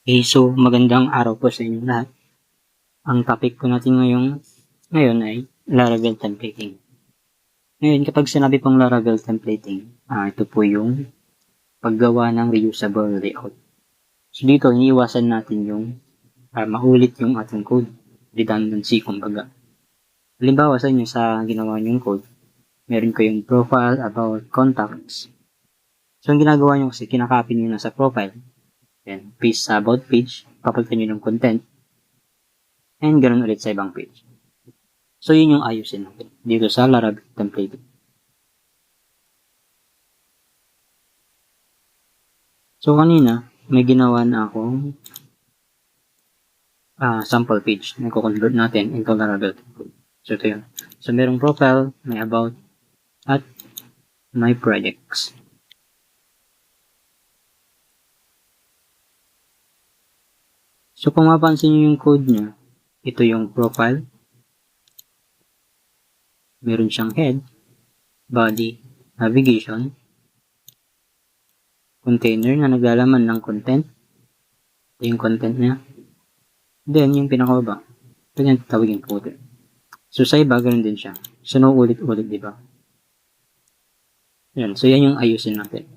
Okay, so magandang araw po sa inyo lahat. Ang topic po natin ngayon ay Laravel templating. Ngayon, kapag sinabi pong Laravel templating, ito po yung paggawa ng reusable layout. So dito, iniiwasan natin yung maulit yung ating code, redundancy kumbaga. Halimbawa sa inyo sa ginawa niyong code, meron kayong profile, about, contacts. So ang ginagawa nyo kasi, kinakopy nyo na sa profile, then paste sa about page, papalitan nyo ng content, and ganun ulit sa ibang page. So, yun yung ayusin natin dito sa Laravel template. So, kanina, may ginawa na akong sample page na i-convert natin into Laravel template. So, ito yun. So, merong profile, may about, at may projects. So, kung mapansin nyo yung code niya, ito yung profile. Meron siyang head, body, navigation, container na naglalaman ng content. Ito yung content niya. Then, yung pinakababa, ito yung tatawagin footer. So, sa iba, ganun din siya. So, ulit-ulit, di ba? Yan. So, yan yung ayusin natin.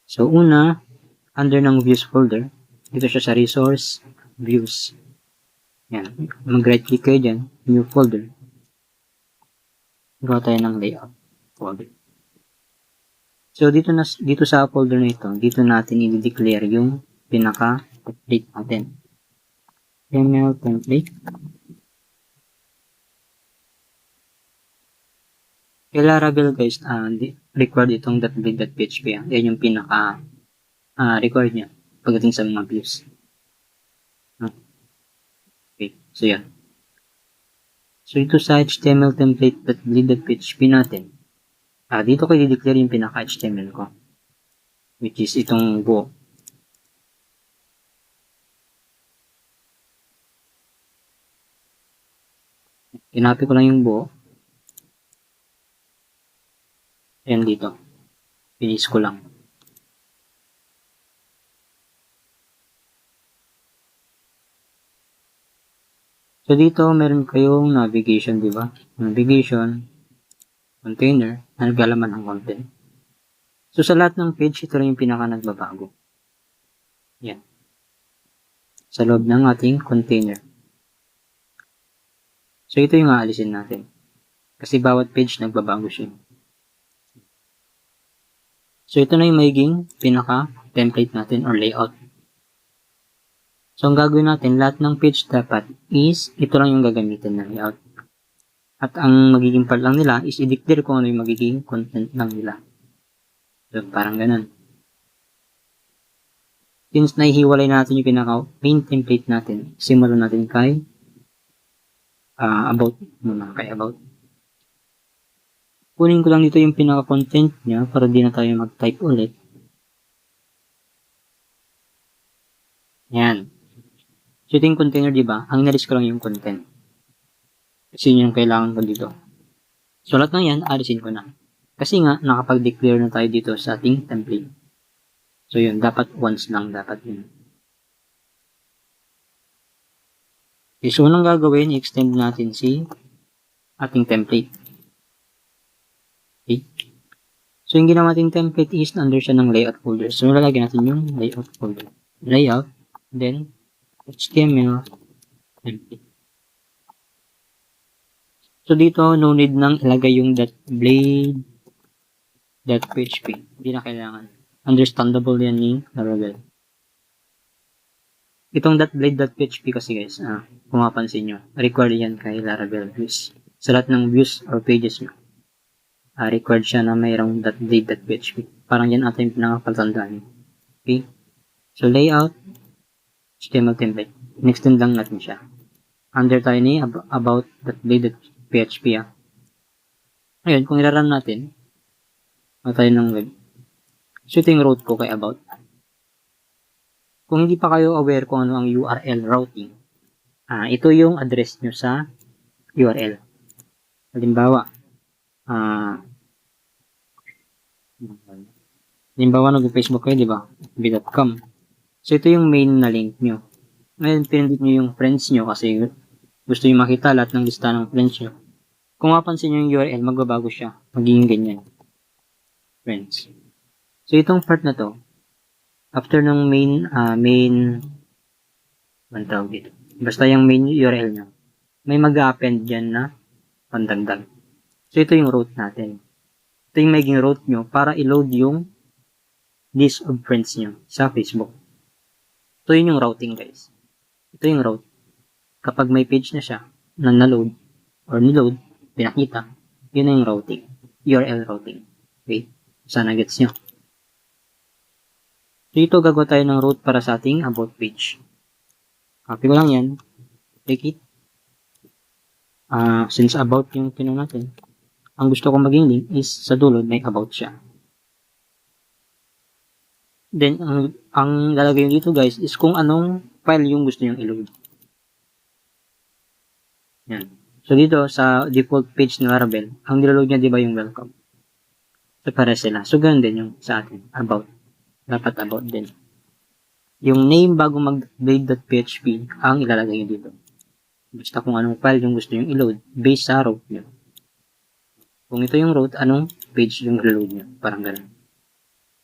So, una, under ng views folder, dito siya sa resource, views. Yan. Mag-right click kayo dyan, new folder. Gawa tayo ng layout folder. So, dito sa folder na ito, dito natin i-declare yung pinaka-template natin. HTML template. Kay Laravel guys, required itong .blade.php. Yan yung pinaka-required niya pagdating sa mga views. Okay, so yan. So ito sa HTML template.blade.php natin, dito ko i-declare yung pinaka-HTML ko, which is itong buo. Kinopy ko lang yung buo. Ayan dito. Finish ko lang. So dito meron kayong navigation, di ba? Navigation, container, na naglalaman ng content. So sa lahat ng page, ito lang yung pinaka nagbabago. Yan. Sa loob ng ating container. So ito yung aalisin natin. Kasi bawat page nagbabago siya. So ito na yung magiging pinaka-template natin or layout. So ang gagawin natin, lahat ng page dapat is ito lang yung gagamitin na layout. At ang magiging part lang nila is i-declare kung ano yung magiging content lang nila. So parang ganun. Since nahihiwalay natin yung pinaka-main template natin, simulan natin kay about muna, kay about. Kunin ko lang dito yung pinaka-content niya para di na tayo mag-type ulit. Yan. So ito yung container, di ba? Ang inalis ko lang yung content. Kasi yun yung kailangan ko dito. So lahat ng yan, alisin ko na. Kasi nga, nakapag-declare na tayo dito sa ating template. So yun, dapat once lang dapat yun. Okay, so unang gagawin, i-extend natin si ating template. Okay. So yung ginawa natin template is under siya ng layout folder. So lalagyan natin yung layout folder. Layout, then HTML template. So dito, no need nang ilagay yung .blade.php. Hindi na kailangan. Understandable yan ni Laravel. Itong .blade.php kasi guys, kung mapansin nyo, required yan kay Laravel views. Sa lahat ng views or pages nyo, required siya na mayroong .blade.php. Parang yan ata yung pinakapatandaan. Okay? So layout, HTML template. In-extend lang natin siya. Under tayo ni about .blade.php. Ngayon, kung i-run natin, tayo ng web. So ito yung route ko kay about. Kung hindi pa kayo aware kung ano ang URL routing, ito yung address nyo sa URL. Halimbawa, nag-Facebook kayo, di ba? b.com. So, ito yung main na link nyo. Ngayon, pinindot nyo yung friends nyo kasi gusto nyo makita lahat ng lista ng friends nyo. Kung mapansin nyo yung URL, magbabago siya. Magiging ganyan. Friends. So, itong part na to, after ng main, ang tawag dito. Basta yung main URL nyo, may mag-append dyan na pandagdag. So, ito yung route natin. Ito yung magiging route nyo para i-load yung list of friends nyo sa Facebook. So, yun yung routing, guys. Ito yung route. Kapag may page na siya, na na-load, or niload, pinakita, yun na yung routing. URL routing. Okay? Sana gets nyo. So, ito gagawa tayo ng route para sa ating about page. Copy ko lang yan. Click it. Since about yung tinong natin, ang gusto kong maging link is sa dulo may about siya. Then, ang lalagay dito guys is kung anong file yung gusto nyong i-load. Yan. So, dito sa default page ng Laravel, ang nilaload niya diba yung welcome? So, para sila. So, ganun din yung sa atin. About. Dapat about din. Yung name bago mag-blade.php ang ilalagay nyo dito. Basta kung anong file yung gusto nyong i-load based sa route nyo. Kung ito yung route, anong page yung i-load nyo. Parang ganun.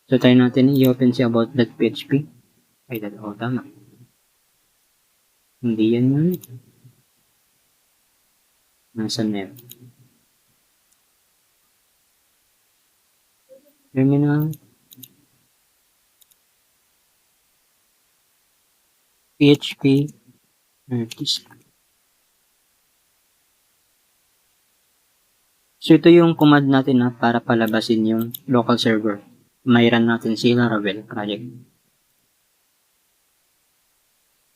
So, try natin i-open si about.php. Ay, tama. Hindi yan yun. Nasaan na yun? Terminal. PHP. So, ito yung command natin para palabasin yung local server. Mayroon natin si Laravel project.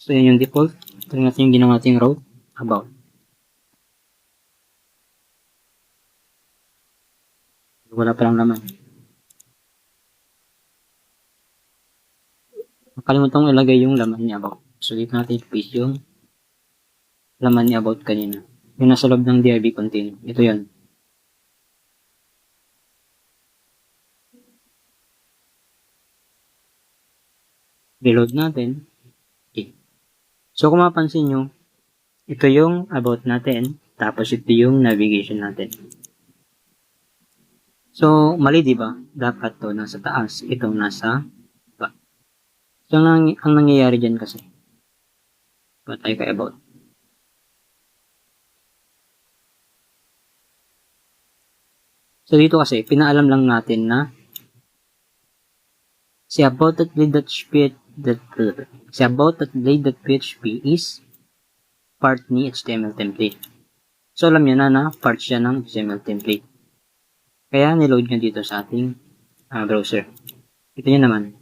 So, yan yung default. Ito natin yung ginawa nating route. About. Wala pa lang naman. Nakalimutan kong ilagay yung laman ni about. So, dito natin i-paste yung laman ni about kanina. Yung nasa loob ng DIB container. Ito yun. Reload natin. Okay. So, kung mapansin nyo, ito yung about natin. Tapos, ito yung navigation natin. So, mali diba? Dapat to nasa taas. Ito nasa baba. So, ang nangyayari dyan kasi. Ba tayo kay about. So, dito kasi, pinaalam lang natin na si about.blade.php is part ni HTML template. So, alam niya na part siya ng HTML template. Kaya, niload niya dito sa ating browser. Ito niya naman,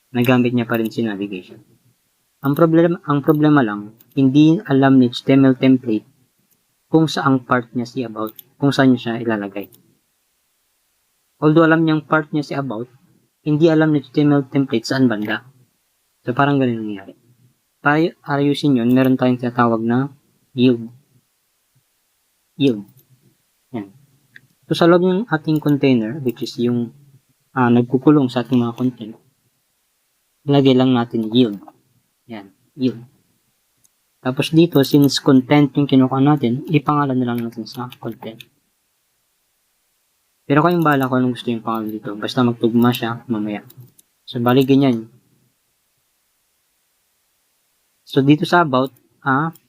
nagamit niya pa rin si navigation. Ang problema lang, hindi alam ni HTML template kung saang part niya si about, kung saan niya siya ilalagay. Although alam niyang part niya si about, hindi alam ni HTML template saan banda. So, parang ganun nangyayari. Para ayusin yun, meron tayong tinatawag na yield. Yield. Yan. So, sa loob ng ating container, which is yung nagkukulong sa ating mga content, ilagay lang natin yield. Yan. Yield. Tapos dito, since content yung kinuha natin, ipangalan na lang natin sa content. Pero kayong bahala kung anong gusto yung pangalan dito. Basta magtugma siya mamaya. So, bali ganyan. So, dito sa about,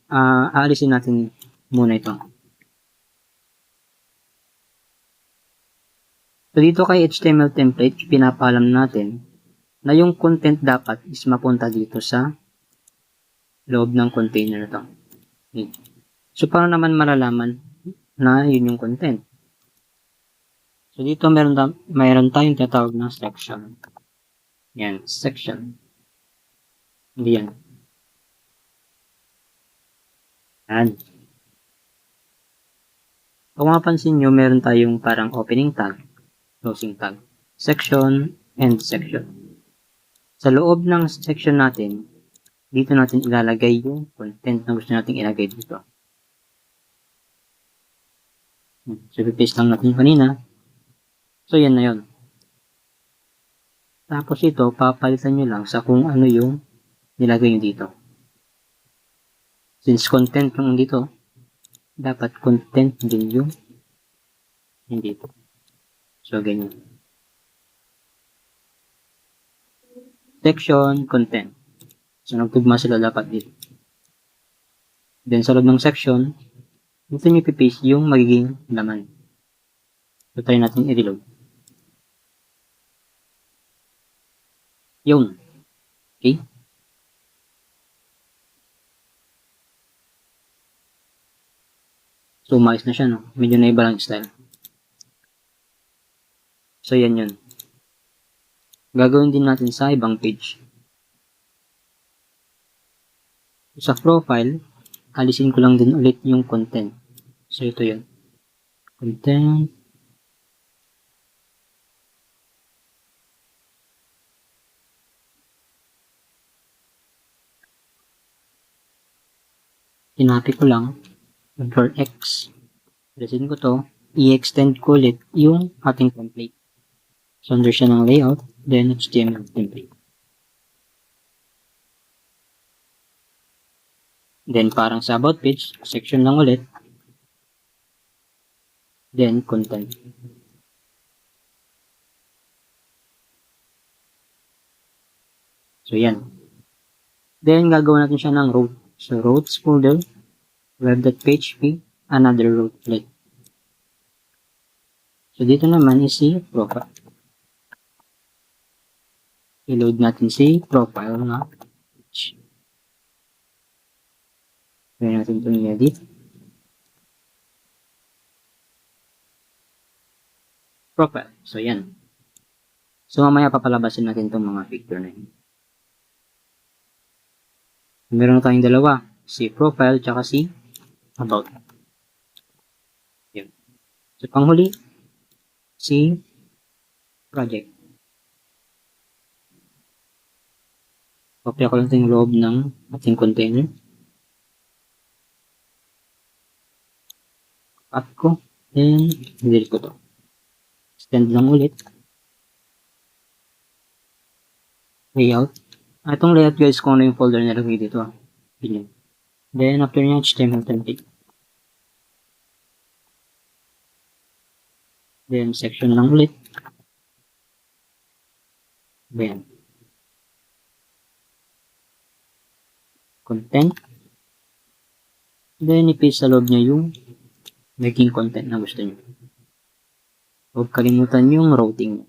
aalisin natin muna ito. So, dito kay HTML template, pinapaalam natin na yung content dapat is mapunta dito sa loob ng container ito. Okay. So, para naman malalaman na yun yung content. So, dito mayroon tayong tinatawag na section. Yan, section. Hindi yan. Yan. Kung mapansin nyo, meron tayong parang opening tag, closing tag, section, and section. Sa loob ng section natin, dito natin ilalagay yung content na gusto natin ilagay dito. So, paste lang natin kanina. So, yan na yun. Tapos ito, papalitan nyo lang sa kung ano yung nilagay nyo dito. Since content yung dito, dapat content din yung dito. So, ganyan. Section, content. So, nagtugma sila dapat dito. Then, sa loob ng section, dito nyo pipaste yung magiging laman. So, try natin i-reload. Yun. Okay? So, umayos na siya, no? Medyo naiba lang style. So, yan yun. Gagawin din natin sa ibang page. Sa profile, alisin ko lang din ulit yung content. So, ito yun. Content. Tinapi ko lang. Control X. Alisin ko to. I-extend ko ulit yung ating template. So, under siya ng layout. Then, HTML template. Then, parang sa about page, section lang ulit. Then, content. So, yan. Then, gagawin natin siya ng route. So, routes folder, web.php, another route ulit. So, dito naman is si profile. I-load natin si profile na page. Gawin natin itong i-edit. Profile. So, yan. So, mamaya papalabasin natin itong mga picture na yun. Meron na tayong dalawa. Si profile, tsaka si about. Yan. So, panghuli, si project. Kopya ko lang ito yung loob ng ating container. Cut ko. Then, delete ko to. Extend lang ulit. Layout. Itong layout guys, kung ano yung folder nilagay dito. Ganyan. Then, after nyo, HTML template. Then, section lang ulit. Then, content. Then, i-paste sa loob niya yung naging content na gusto nyo. Huwag kalimutan yung routing.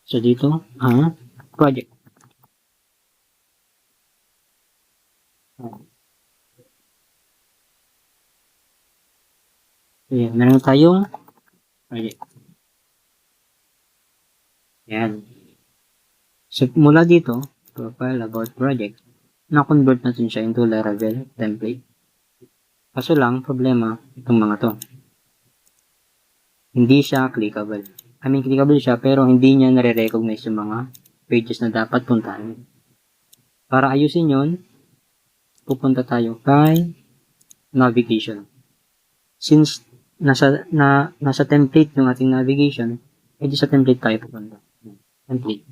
So, dito, project. Ayan, meron tayong project. Ayan. So, mula dito, profile about project, na-convert natin siya into Laravel template. Kaso lang, problema, itong mga to. Hindi siya clickable. Clickable siya, pero hindi niya nare-recognize yung mga pages na dapat puntahan. Para ayusin yun, pupunta tayo kay navigation. Since nasa template yung ating navigation, edi sa template tayo pupunta. Template.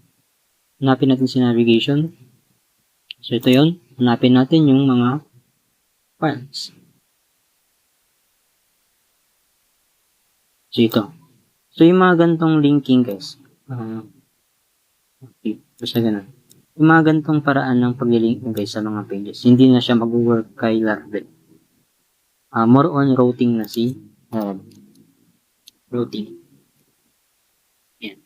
Hanapin natin si navigation. So, ito yun. Hanapin natin yung mga files. So, ito. So, yung mga gantong linking, guys. Okay. Basta ganun. Yung mga gantong paraan ng pag-link, guys, sa mga pages. Hindi na siya mag-work kay Laravel. More on routing na si routing. Yan.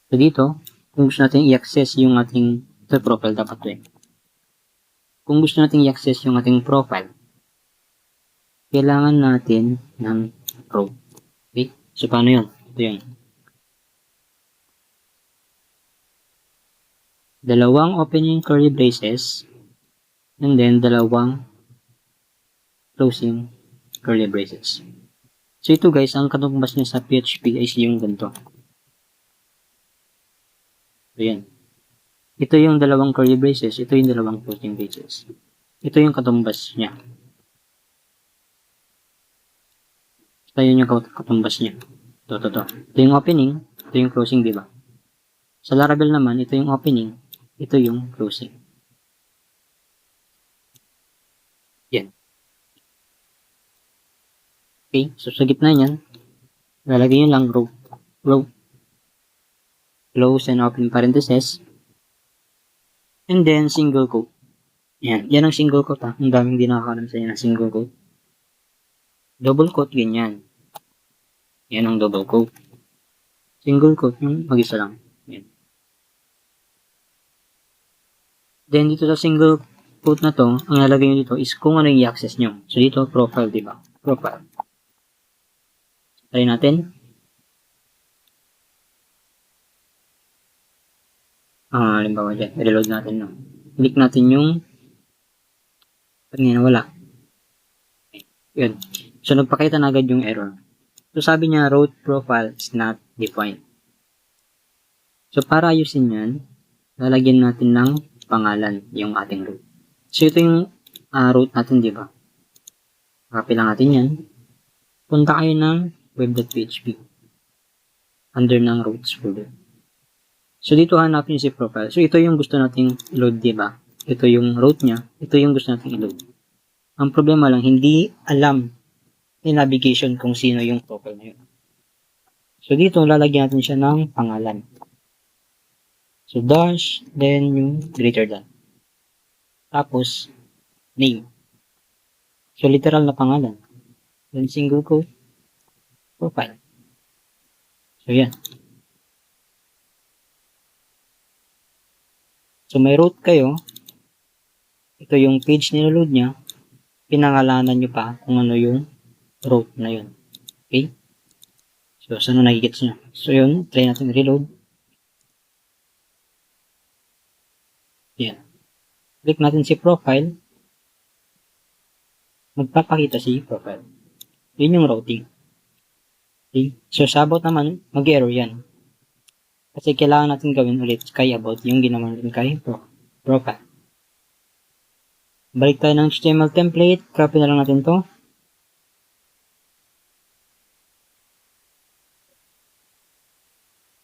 So, dito, kung gusto natin i-access yung ating profile, dapat ito eh. Kung gusto natin i-access yung ating profile, kailangan natin ng route. Okay? So, paano yun? Ito yun. Dalawang opening curly braces and then dalawang closing curly braces. So, ito guys, ang katumbas niya sa PHP is yung ganito. So, yan. Ito yung dalawang curly braces, ito yung dalawang closing braces. Ito yung katumbas niya. Ito yun yung katumbas niya. Ito. Ito yung opening, ito yung closing, di ba? Sa Laravel naman, ito yung opening, ito yung closing. Yan. Okay, so sa gitna niyan, lalagay nyo lang row, close and open parentheses, and then single quote. Yan ang single quote ha. Ang daming di nakakalam sa inyo ng single quote. Double quote, ganyan. Yan ang double quote. Single quote, yung mag-isa lang. Yan. Then dito sa single quote na to, ang lalagay nyo dito is kung ano yung i-access nyo. So dito, profile, di ba? Profile. Try natin. Halimbawa dyan, reload natin, no? Click natin yung kanina wala. Yun. So, nagpakita na agad yung error. So, sabi niya, route profile is not defined. So, para ayusin yan, lalagyan natin ng pangalan yung ating route. So, ito yung route natin, di ba? Copy lang natin yan. Punta kayo ng web.php under ng routes folder. So, dito hanapin si profile. So, ito yung gusto nating load, di ba? Ito yung route niya. Ito yung gusto nating i-load. Ang problema lang, hindi alam ni navigation kung sino yung profile na yun. So, dito, lalagyan natin siya ng pangalan. So, dash, then yung greater than. Tapos, name. So, literal na pangalan. Then, single quote, profile. So, yan. So, may route kayo. Ito yung page niloload niya. Pinangalanan nyo pa kung ano yung route na yun. Okay? So, saan na nagigits nyo? So, yun. Try natin reload. Yan. Click natin si profile. Magpapakita si profile. Yun yung routing. Okay? So, sa about naman, mag-error yan. Kasi kailangan natin gawin ulit kay about yung ginawa natin kay profile. Balik tayo ng HTML template. Copy na lang natin to.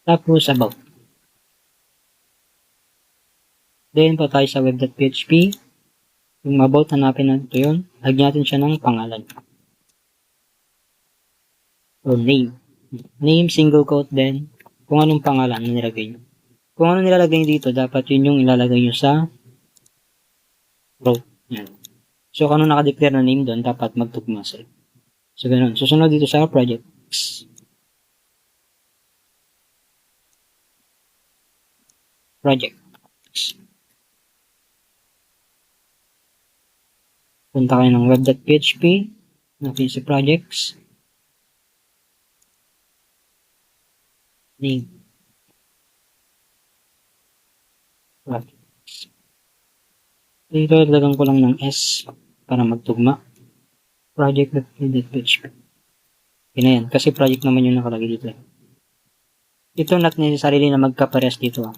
Tapos, about. Then, pa tayo sa web.php. Yung about, hanapin natin ito yun. Lagyan natin siya ng pangalan. Or name. Name, single quote, then kung anong pangalan na nilagay nyo. Kung ano nilalagay nyo dito, dapat yun yung ilalagay nyo sa route. Yan. So, kung ano nakadeclare na name doon, dapat magtugma sila. So, ganun. Susunod dito sa projects. Projects. Punta kayo ng web.php. Natin si projects. Name. Projects. Dito, lagyan ko lang ng S para magtugma. Project.php. Yun na yan. Kasi project naman yung nakalagay dito. Ito not necessarily na magkapares dito.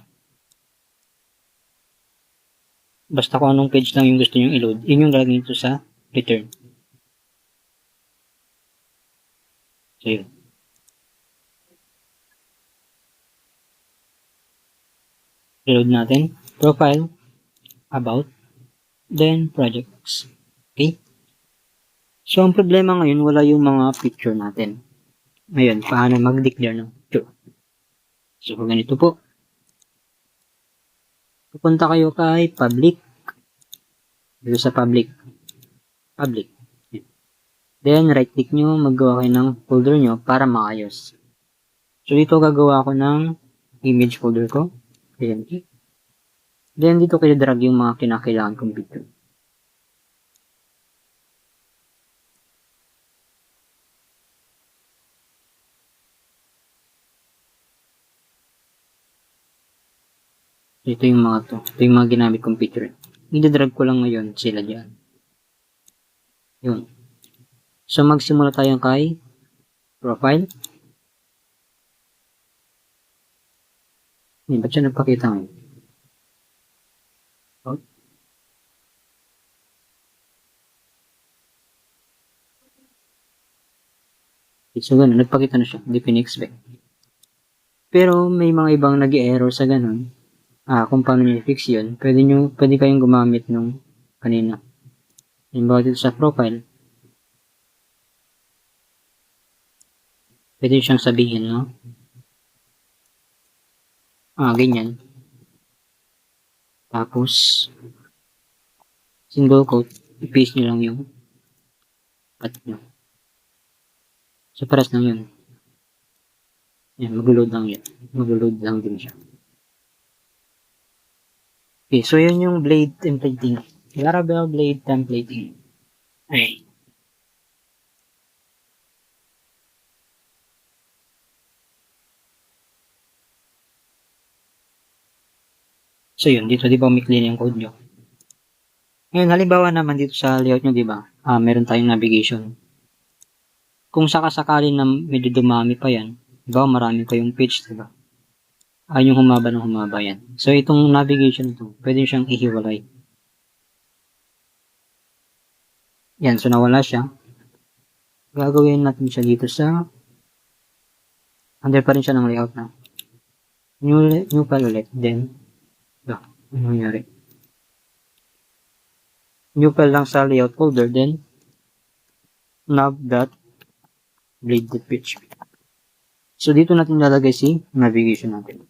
Basta kung anong page lang yung gusto nyo i-load, yun yung lalagay nito sa return. So, yun. Reload natin. Profile, about, then projects. Okay? So, ang problema ngayon, wala yung mga picture natin. Ngayon, paano mag-declare ng picture? So, ganito po. Pupunta kayo kay public. Dito sa public. Public. Then, right-click nyo, maggawa kayo ng folder nyo para maayos. So, dito gagawa ako ng image folder ko. Ayan. Then, dito kayo drag yung mga kinakailangan kong picture. Ito yung mga to. Ito yung mga ginamit kong picture. I-drag ko lang ngayon sila dyan. Yun. So, magsimula tayo kay profile. Ba't siya nagpakita ngayon? So, ganun, nagpakita na siya, hindi pin-expect. Pero may mga ibang nag-error sa ganun. Kung paano nyo i-fix yun, pwede kayong gumamit nung kanina. Halimbawa dito sa profile, pwede siyang sabihin, no? Ganyan. Tapos, single quote, i-paste nyo lang yung path nyo. So, paras lang yun. Yan, mag-load lang yun. Mag-load lang din siya. Okay, so yun yung blade templating. Laravel blade templating. Okay. So yun, dito di ba umikli na yung code nyo. Ngayon, halimbawa naman dito sa layout nyo, di ba? Meron tayong navigation. Kung sakasakali na medyo dumami pa yan, di ba marami kayong page, di ba? Yung humaba ng humaba yan. So itong navigation ito, pwede siyang ihiwalay. Yan, so nawala siya. Gagawin natin siya dito sa under pa rin siya ng layout na. New file ulit, then ano nangyari? New file lang sa layout folder, then nav.blade.php. So dito natin lalagay si navigation natin.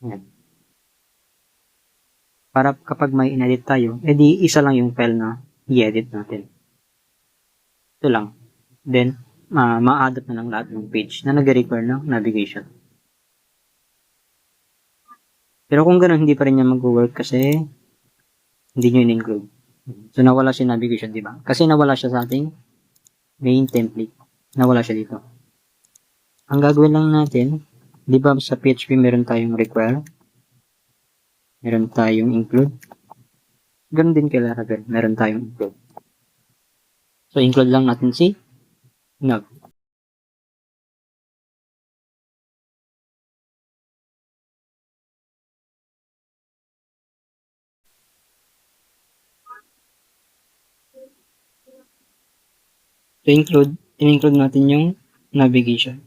Yan. Para kapag may inedit tayo, edi isa lang yung file na i-edit natin. Ito lang. Then, ma-adapt na lang lahat ng page na nag-require ng navigation. Pero kung gano'n, hindi pa rin niya mag-work kasi hindi nyo in-include. So, nawala si navigation, di ba? Kasi nawala siya sa ating main template. Nawala siya dito. Ang gagawin lang natin, di ba sa PHP meron tayong require, meron tayong include, ganoon din kay Laravel, meron tayong include. So, include lang natin si nav. So, in-include natin yung navigation.